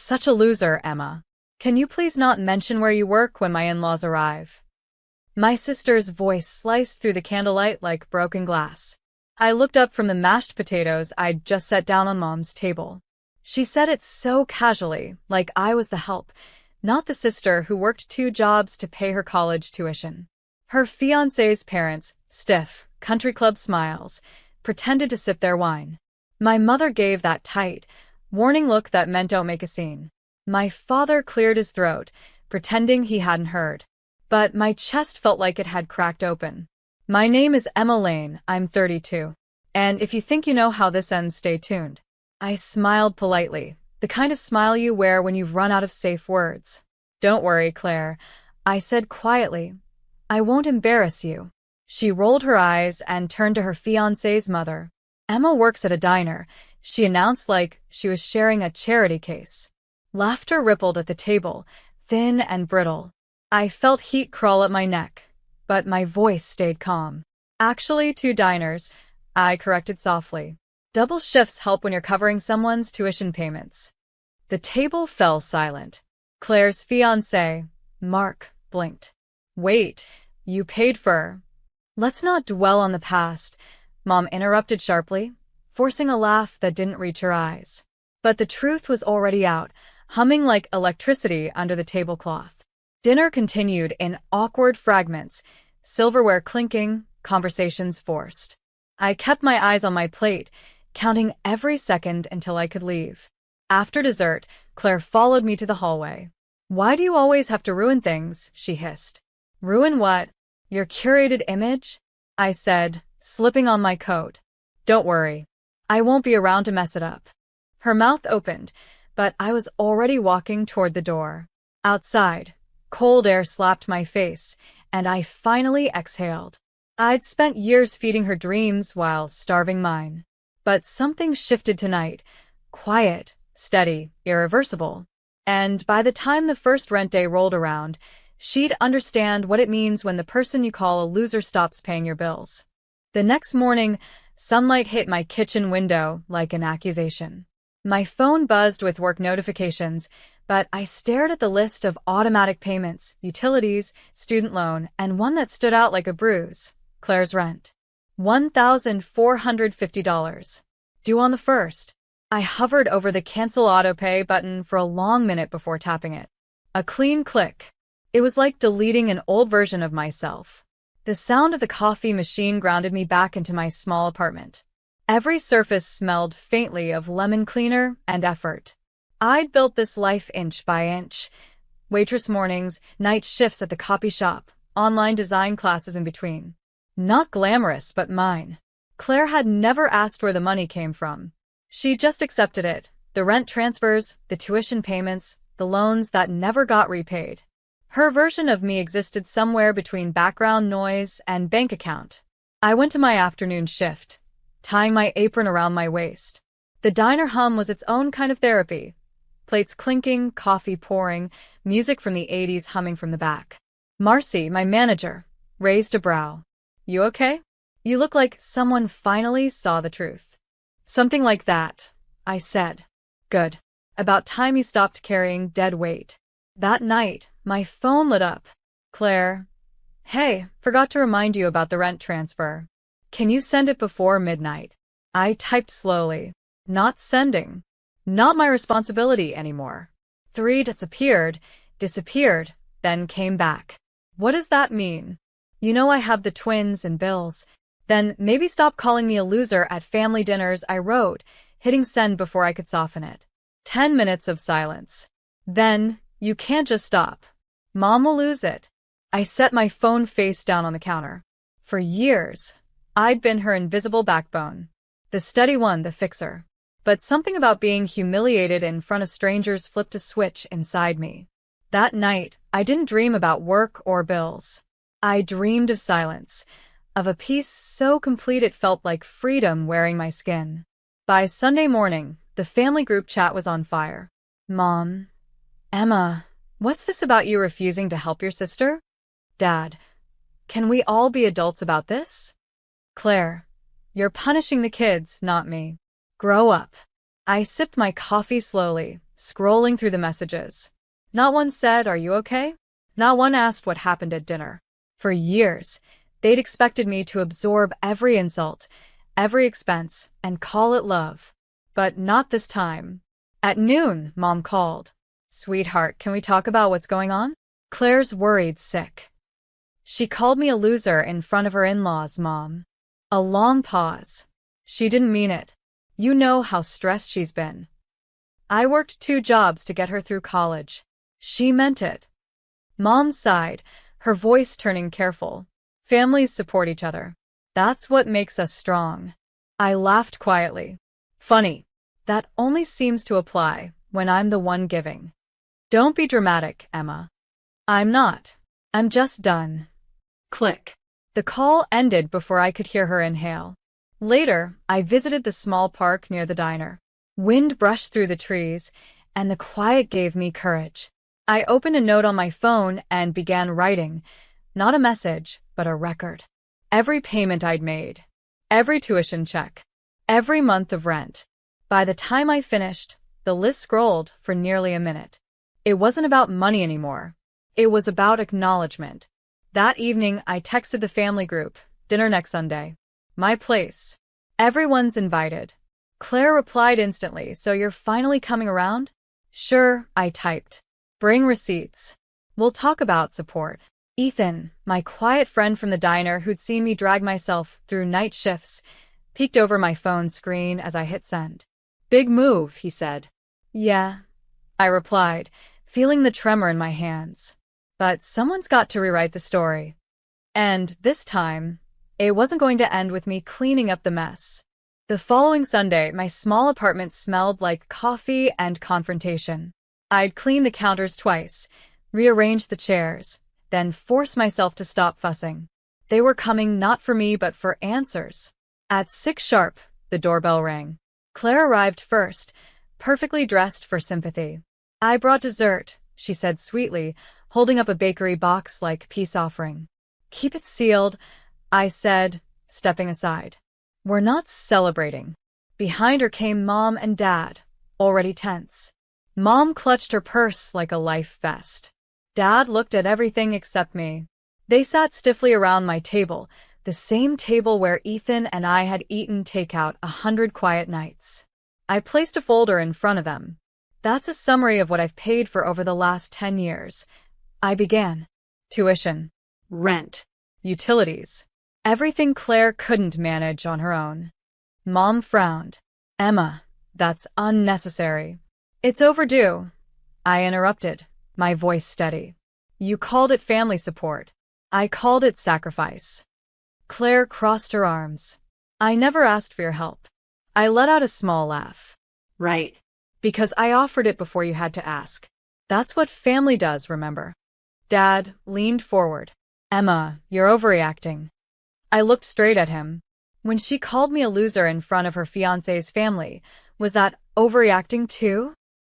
such a loser, Emma. Can you please not mention where you work when my in-laws arrive? My sister's voice sliced through the candlelight like broken glass. I looked up from the mashed potatoes I'd just set down on Mom's table. She said it so casually, like I was the help, not the sister who worked 2 jobs to pay her college tuition. Her fiancé's parents, stiff, country club smiles, pretended to sip their wine. My mother gave that tight, warning look that meant don't make a scene. My father cleared his throat, pretending he hadn't heard. But my chest felt like it had cracked open. My name is Emma Lane, I'm 32. And if you think you know how this ends, stay tuned. I smiled politely, the kind of smile you wear when you've run out of safe words. Don't worry, Claire, I said quietly. I won't embarrass you. She rolled her eyes and turned to her fiancé's mother. Emma works at a diner, she announced like she was sharing a charity case. Laughter rippled at the table, thin and brittle. I felt heat crawl up my neck, but my voice stayed calm. Actually, 2 diners, I corrected softly. Double shifts help when you're covering someone's tuition payments. The table fell silent. Claire's fiancé, Mark, blinked. Wait, you paid for... Let's not dwell on the past, Mom interrupted sharply, forcing a laugh that didn't reach her eyes. But the truth was already out, humming like electricity under the tablecloth. Dinner continued in awkward fragments, silverware clinking, conversations forced. I kept my eyes on my plate, counting every second until I could leave. After dessert, Claire followed me to the hallway. Why do you always have to ruin things? She hissed. Ruin what? Your curated image? I said, slipping on my coat. Don't worry. I won't be around to mess it up. Her mouth opened, but I was already walking toward the door. Outside, cold air slapped my face, and I finally exhaled. I'd spent years feeding her dreams while starving mine. But something shifted tonight. Quiet, steady, irreversible. And by the time the first rent day rolled around, she'd understand what it means when the person you call a loser stops paying your bills. The next morning, sunlight hit my kitchen window like an accusation. My phone buzzed with work notifications, but I stared at the list of automatic payments, utilities, student loan, and one that stood out like a bruise. Claire's rent. $1,450. Due on the 1st. I hovered over the cancel autopay button for a long minute before tapping it. A clean click. It was like deleting an old version of myself. The sound of the coffee machine grounded me back into my small apartment. Every surface smelled faintly of lemon cleaner and effort. I'd built this life inch by inch. Waitress mornings, night shifts at the copy shop, online design classes in between. Not glamorous, but mine. Claire had never asked where the money came from. She just accepted it. The rent transfers, the tuition payments, the loans that never got repaid. Her version of me existed somewhere between background noise and bank account. I went to my afternoon shift, tying my apron around my waist. The diner hum was its own kind of therapy. Plates clinking, coffee pouring, music from the 80s humming from the back. Marcy, my manager, raised a brow. You okay? You look like someone finally saw the truth. Something like that, I said. Good. About time you stopped carrying dead weight. That night, my phone lit up. Claire. Hey, forgot to remind you about the rent transfer. Can you send it before midnight? I typed slowly. Not sending. Not my responsibility anymore. 3 disappeared, then came back. What does that mean? You know I have the twins and bills. Then maybe stop calling me a loser at family dinners, I wrote, hitting send before I could soften it. 10 minutes of silence. Then, you can't just stop. Mom will lose it. I set my phone face down on the counter. For years, I'd been her invisible backbone. The steady one, the fixer. But something about being humiliated in front of strangers flipped a switch inside me. That night, I didn't dream about work or bills. I dreamed of silence, of a peace so complete it felt like freedom wearing my skin. By Sunday morning, the family group chat was on fire. Mom. Emma, what's this about you refusing to help your sister? Dad, can we all be adults about this? Claire, you're punishing the kids, not me. Grow up. I sipped my coffee slowly, scrolling through the messages. Not one said, "Are you okay?" Not one asked what happened at dinner. For years, they'd expected me to absorb every insult, every expense, and call it love. But not this time. At noon, Mom called. "Sweetheart, can we talk about what's going on?" Claire's worried sick. She called me a loser in front of her in-laws, Mom. A long pause. She didn't mean it. You know how stressed she's been. I worked 2 jobs to get her through college. She meant it. Mom sighed, her voice turning careful. Families support each other. That's what makes us strong. I laughed quietly. Funny. That only seems to apply when I'm the one giving. Don't be dramatic, Emma. I'm not. I'm just done. Click. The call ended before I could hear her inhale. Later, I visited the small park near the diner. Wind brushed through the trees, and the quiet gave me courage. I opened a note on my phone and began writing, not a message, but a record. Every payment I'd made, every tuition check, every month of rent. By the time I finished, the list scrolled for nearly a minute. It wasn't about money anymore. It was about acknowledgement. That evening, I texted the family group, "Dinner next Sunday. My place. Everyone's invited." Claire replied instantly, "So you're finally coming around?" "Sure," I typed. "Bring receipts. We'll talk about support." Ethan, my quiet friend from the diner who'd seen me drag myself through night shifts, peeked over my phone screen as I hit send. "Big move," he said. "Yeah," I replied, feeling the tremor in my hands. But someone's got to rewrite the story. And this time, it wasn't going to end with me cleaning up the mess. The following Sunday, my small apartment smelled like coffee and confrontation. I'd cleaned the counters twice, rearranged the chairs, then forced myself to stop fussing. They were coming not for me but for answers. At 6 sharp, the doorbell rang. Claire arrived first, perfectly dressed for sympathy. "I brought dessert," she said sweetly, holding up a bakery box like peace offering. "Keep it sealed," I said, stepping aside. "We're not celebrating." Behind her came Mom and Dad, already tense. Mom clutched her purse like a life vest. Dad looked at everything except me. They sat stiffly around my table, the same table where Ethan and I had eaten takeout 100 quiet nights. I placed a folder in front of them. "That's a summary of what I've paid for over the last 10 years. I began. Tuition, rent, utilities. Everything Claire couldn't manage on her own." Mom frowned. "Emma, that's unnecessary." "It's overdue," I interrupted, my voice steady. "You called it family support. I called it sacrifice." Claire crossed her arms. "I never asked for your help." I let out a small laugh. "Right. Because I offered it before you had to ask. That's what family does, remember?" Dad leaned forward. "Emma, you're overreacting." I looked straight at him. When she called me a loser in front of her fiancé's family, was that overreacting too?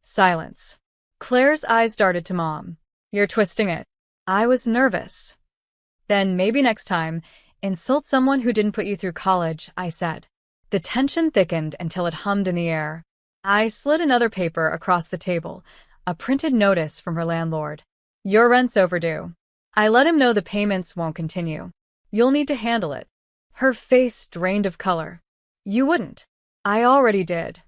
Silence. Claire's eyes darted to Mom. "You're twisting it." I was nervous. "Then maybe next time, insult someone who didn't put you through college," I said. The tension thickened until it hummed in the air. I slid another paper across the table, a printed notice from her landlord. "Your rent's overdue." I let him know the payments won't continue. "You'll need to handle it." Her face drained of color. "You wouldn't." "I already did."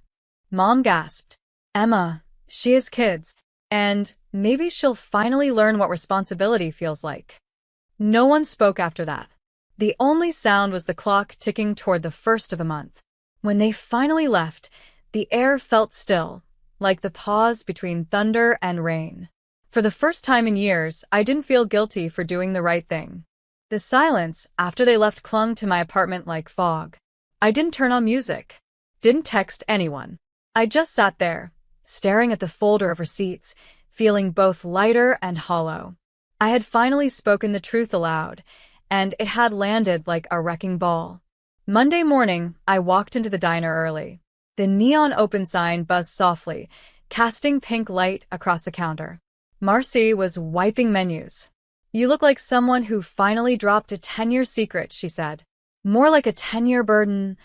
Mom gasped. "Emma, she has kids, and maybe she'll finally learn what responsibility feels like." No one spoke after that. The only sound was the clock ticking toward the first of the month. When they finally left, the air felt still, like the pause between thunder and rain. For the first time in years, I didn't feel guilty for doing the right thing. The silence after they left clung to my apartment like fog. I didn't turn on music, didn't text anyone. I just sat there, staring at the folder of receipts, feeling both lighter and hollow. I had finally spoken the truth aloud, and it had landed like a wrecking ball. Monday morning, I walked into the diner early. The neon open sign buzzed softly, casting pink light across the counter. Marcy was wiping menus. "You look like someone who finally dropped a 10-year secret," she said. "More like a 10-year burden,"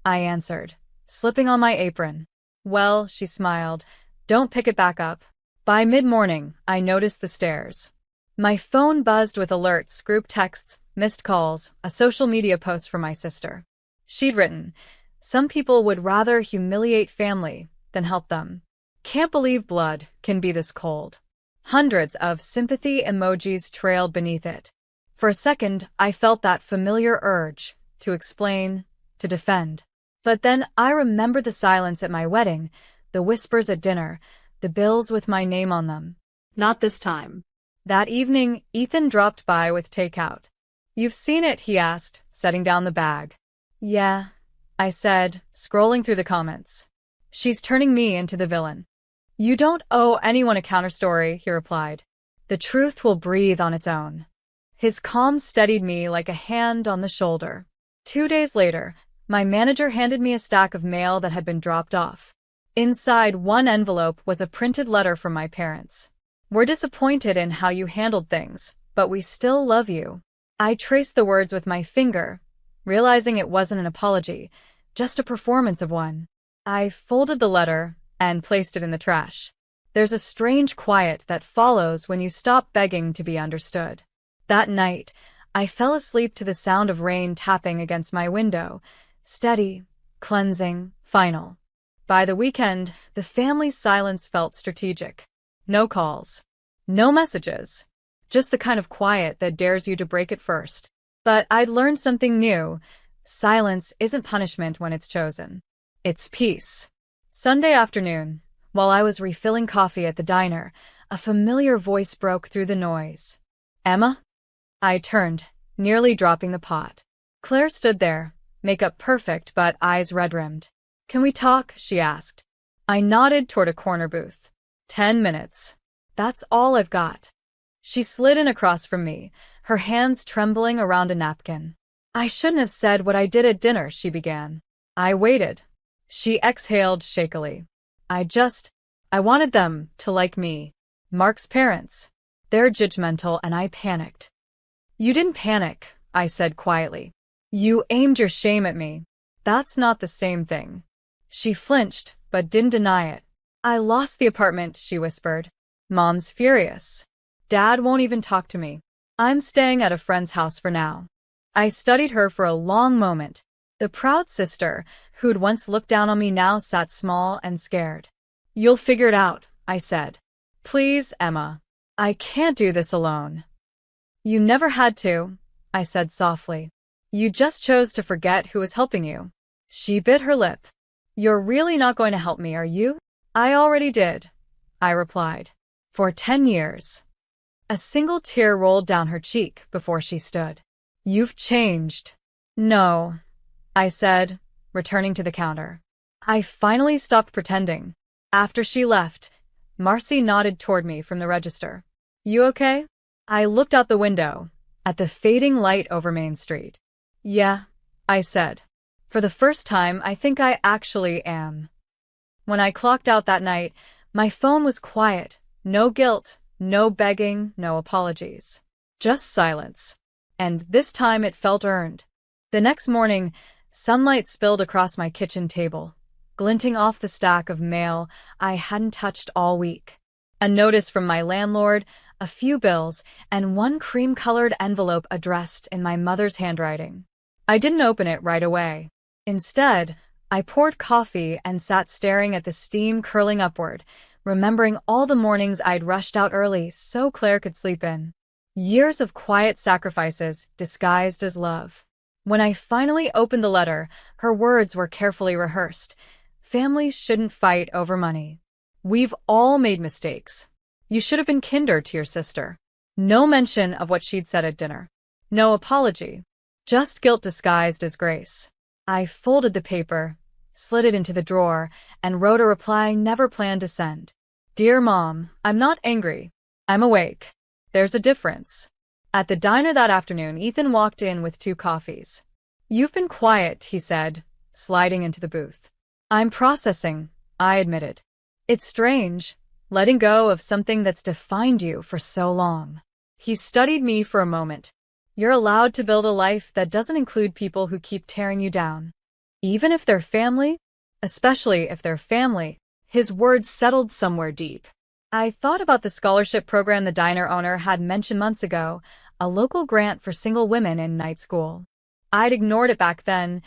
I answered, slipping on my apron. "Well," she smiled, Don't pick it back up. By mid-morning, I noticed the stares. My phone buzzed with alerts, group texts, missed calls, a social media post from my sister. She'd written, "Some people would rather humiliate family than help them. Can't believe blood can be this cold." Hundreds of sympathy emojis trailed beneath it. For a second, I felt that familiar urge to explain, to defend. But then I remembered the silence at my wedding, the whispers at dinner, the bills with my name on them. Not this time. That evening, Ethan dropped by with takeout. "You've seen it?" he asked, setting down the bag. "Yeah," I said, scrolling through the comments. "She's turning me into the villain." "You don't owe anyone a counterstory," he replied. "The truth will breathe on its own." His calm steadied me like a hand on the shoulder. 2 days later, my manager handed me a stack of mail that had been dropped off. Inside one envelope was a printed letter from my parents. "We're disappointed in how you handled things, but we still love you." I traced the words with my finger, realizing it wasn't an apology, just a performance of one. I folded the letter and placed it in the trash. There's a strange quiet that follows when you stop begging to be understood. That night, I fell asleep to the sound of rain tapping against my window, steady, cleansing, final. By the weekend, the family's silence felt strategic. No calls. No messages. Just the kind of quiet that dares you to break it first. But I'd learned something new. Silence isn't punishment when it's chosen. It's peace. Sunday afternoon, while I was refilling coffee at the diner, a familiar voice broke through the noise. "Emma?" I turned, nearly dropping the pot. Claire stood there, makeup perfect but eyes red-rimmed. "Can we talk?" she asked. I nodded toward a corner booth. 10 minutes. That's all I've got. She slid in across from me, her hands trembling around a napkin. "I shouldn't have said what I did at dinner," she began. I waited. She exhaled shakily. I wanted them to like me. Mark's parents. They're judgmental, and I panicked." "You didn't panic," I said quietly. "You aimed your shame at me." "That's not the same thing." She flinched, but didn't deny it. "I lost the apartment," she whispered. "Mom's furious. Dad won't even talk to me. I'm staying at a friend's house for now." I studied her for a long moment. The proud sister, who'd once looked down on me, now sat small and scared. "You'll figure it out," I said. "Please, Emma. I can't do this alone." "You never had to," I said softly. "You just chose to forget who was helping you." She bit her lip. "You're really not going to help me, are you?" "I already did," I replied. "For 10 years. A single tear rolled down her cheek before she stood. "You've changed." "No," I said, returning to the counter. I finally stopped pretending. After she left, Marcy nodded toward me from the register. "You okay?" I looked out the window, at the fading light over Main Street. "Yeah," I said. "For the first time, I think I actually am." When I clocked out that night, my phone was quiet. No guilt, no begging, no apologies. Just silence. And this time it felt earned. The next morning, sunlight spilled across my kitchen table, glinting off the stack of mail I hadn't touched all week. A notice from my landlord, a few bills, and one cream-colored envelope addressed in my mother's handwriting. I didn't open it right away. Instead, I poured coffee and sat staring at the steam curling upward, remembering all the mornings I'd rushed out early so Claire could sleep in. Years of quiet sacrifices disguised as love. When I finally opened the letter, her words were carefully rehearsed. "Families shouldn't fight over money. We've all made mistakes. You should have been kinder to your sister." No mention of what she'd said at dinner. No apology. Just guilt disguised as grace. I folded the paper, slid it into the drawer, and wrote a reply I never planned to send. "Dear Mom, I'm not angry. I'm awake. There's a difference." At the diner that afternoon, Ethan walked in with 2 coffees. "You've been quiet," he said, sliding into the booth. "I'm processing," I admitted. "It's strange, letting go of something that's defined you for so long." He studied me for a moment. "You're allowed to build a life that doesn't include people who keep tearing you down. Even if they're family? Especially if they're family." His words settled somewhere deep. I thought about the scholarship program the diner owner had mentioned months ago, a local grant for single women in night school. I'd ignored it back then,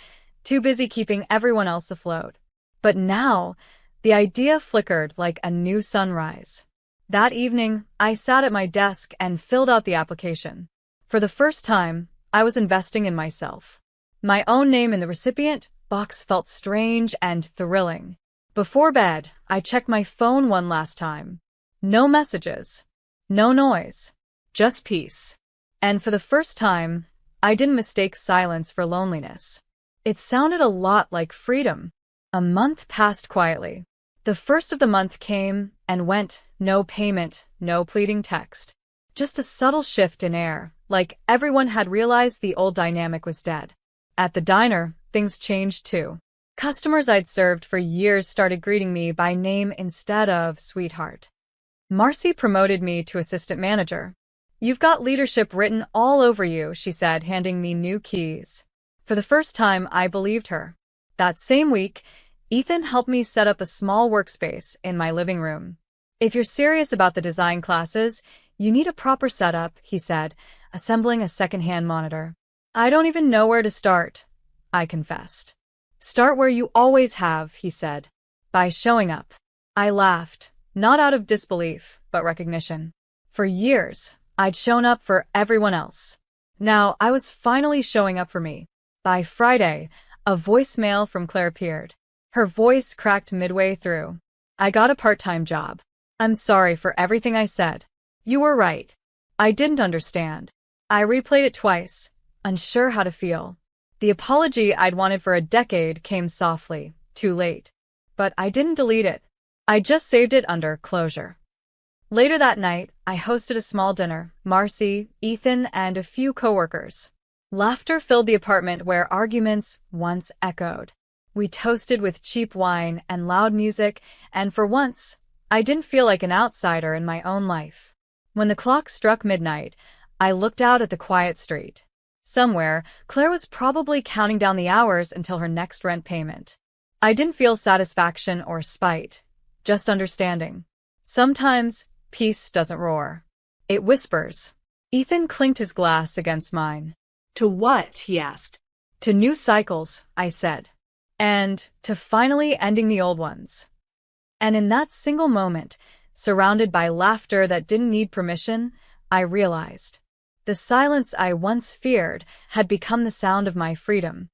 too busy keeping everyone else afloat. But now, the idea flickered like a new sunrise. That evening, I sat at my desk and filled out the application. For the first time, I was investing in myself. My own name in the recipient box felt strange and thrilling. Before bed, I checked my phone one last time. No messages. No noise. Just peace. And for the first time, I didn't mistake silence for loneliness. It sounded a lot like freedom. A month passed quietly. The first of the month came and went, no payment, no pleading text. Just a subtle shift in air, like everyone had realized the old dynamic was dead. At the diner, things changed too. Customers I'd served for years started greeting me by name instead of sweetheart. Marcy promoted me to assistant manager. "You've got leadership written all over you," she said, handing me new keys. For the first time, I believed her. That same week, Ethan helped me set up a small workspace in my living room. "If you're serious about the design classes, you need a proper setup," he said, assembling a secondhand monitor. "I don't even know where to start," I confessed. "Start where you always have," he said, "by showing up." I laughed, not out of disbelief, but recognition. For years, I'd shown up for everyone else. Now I was finally showing up for me. By Friday, a voicemail from Claire appeared. Her voice cracked midway through. "I got a part-time job. I'm sorry for everything I said. You were right. I didn't understand." I replayed it twice, unsure how to feel. The apology I'd wanted for a decade came softly, too late. But I didn't delete it. I just saved it under closure. Later that night, I hosted a small dinner, Marcy, Ethan, and a few coworkers. Laughter filled the apartment where arguments once echoed. We toasted with cheap wine and loud music, and for once, I didn't feel like an outsider in my own life. When the clock struck midnight, I looked out at the quiet street. Somewhere, Claire was probably counting down the hours until her next rent payment. I didn't feel satisfaction or spite, just understanding. Sometimes, peace doesn't roar. It whispers. Ethan clinked his glass against mine. "To what?" he asked. "To new cycles," I said. "And to finally ending the old ones." And in that single moment, surrounded by laughter that didn't need permission, I realized. The silence I once feared had become the sound of my freedom.